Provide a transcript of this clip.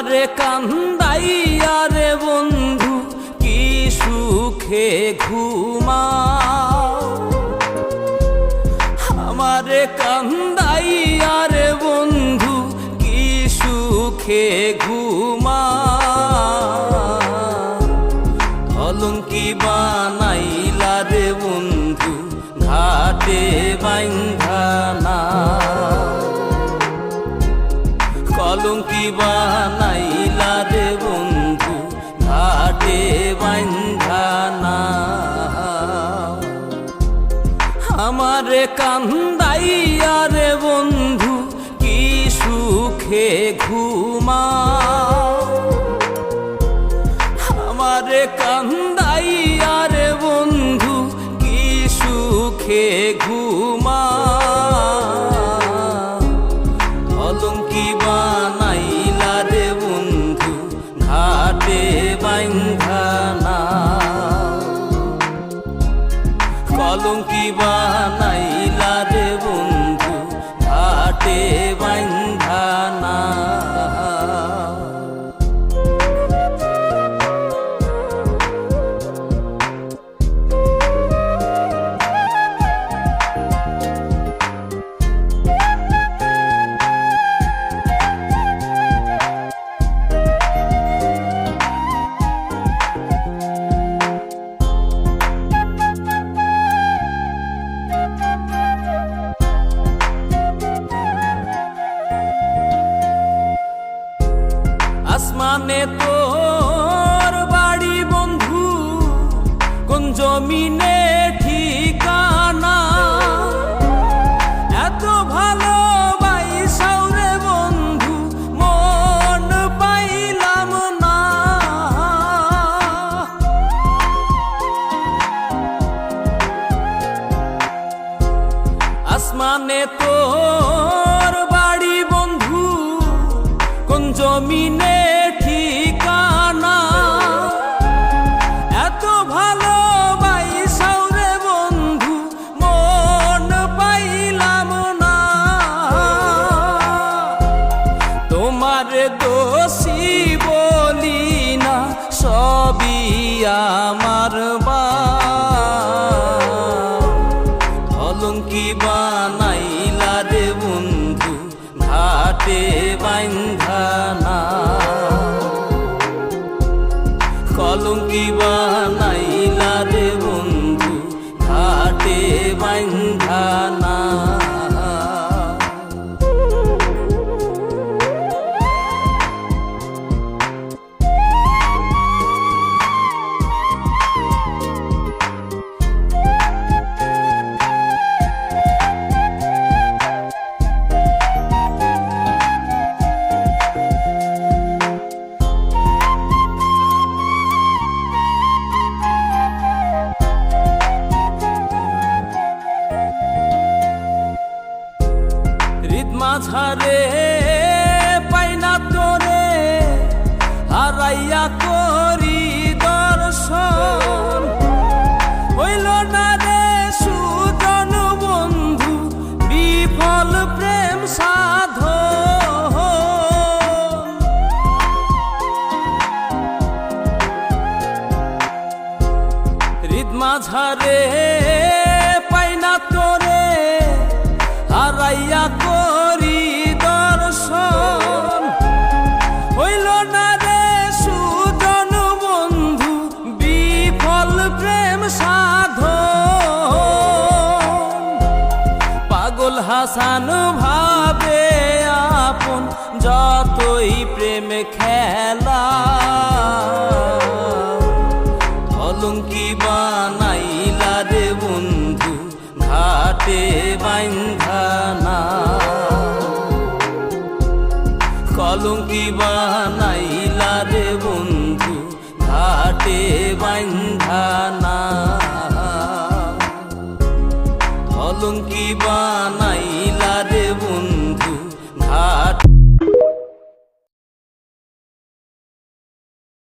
আমারে কান্দাইয়া রে বন্ধু কি সুখে ঘুমাও, আমারে কান্দাইয়া রে বন্ধু কি সুখে ঘুমাও। অলঙ্কি বানাইলা রে বন্ধু ঘাটে বাইন্ধা না, কলঙ্কি বানাইলা রে বন্ধু ঘাটে বাইন্ধা না। আমারে কান্দাইয়া রে বন্ধু কি সুখে ঘুমাও, আমারে কান্দাইয়া রে বন্ধু কি সুখে ঘুমাও। অলঙ্কি বানাইলা রে বন্ধু ঘাটে বাইন্ধা না, কলঙ্কি বানাইলা রে বন্ধু ঘাটে বাইন্ধা না। আসমানে তোর বাড়ি বন্ধু, কোন জমিনে ঠিকানা, এত ভালোবাসাও রে বন্ধু মন পাইলাম না। আসমানে তোর বাড়ি বন্ধু, কোন জমিনে ঠিকানা, এত ভালোবাসাও রে বন্ধু মন পাইলাম না। তোমার দোষী বলি না, সবই আমার অলঙ্কি বানাইলা রে বন্ধু ঘাটে বাইন্ধা না, কলঙ্কি বানাইলা রে বন্ধু ঘাটে বাইন্ধা না। মাঝারে পাইনা তোরে হারাইয়া করি দর্শন, হইল না রে সুজন বন্ধু বিফল প্রেম সাধন। হৃদ মাঝারে পাইনা তোরে হারাইয়া করি দর্শন, হইল না রে সুজন বন্ধু বিফল প্রেম সাধন। পাগল হাসান ভাবে আপন যতই প্রেম খেলা, অলঙ্কি বানাইলা রে বন্ধু ঘাটে বাইন্ধা না, কলঙ্কি বানাইলা রে বন্ধু ঘাটে বাইন্ধা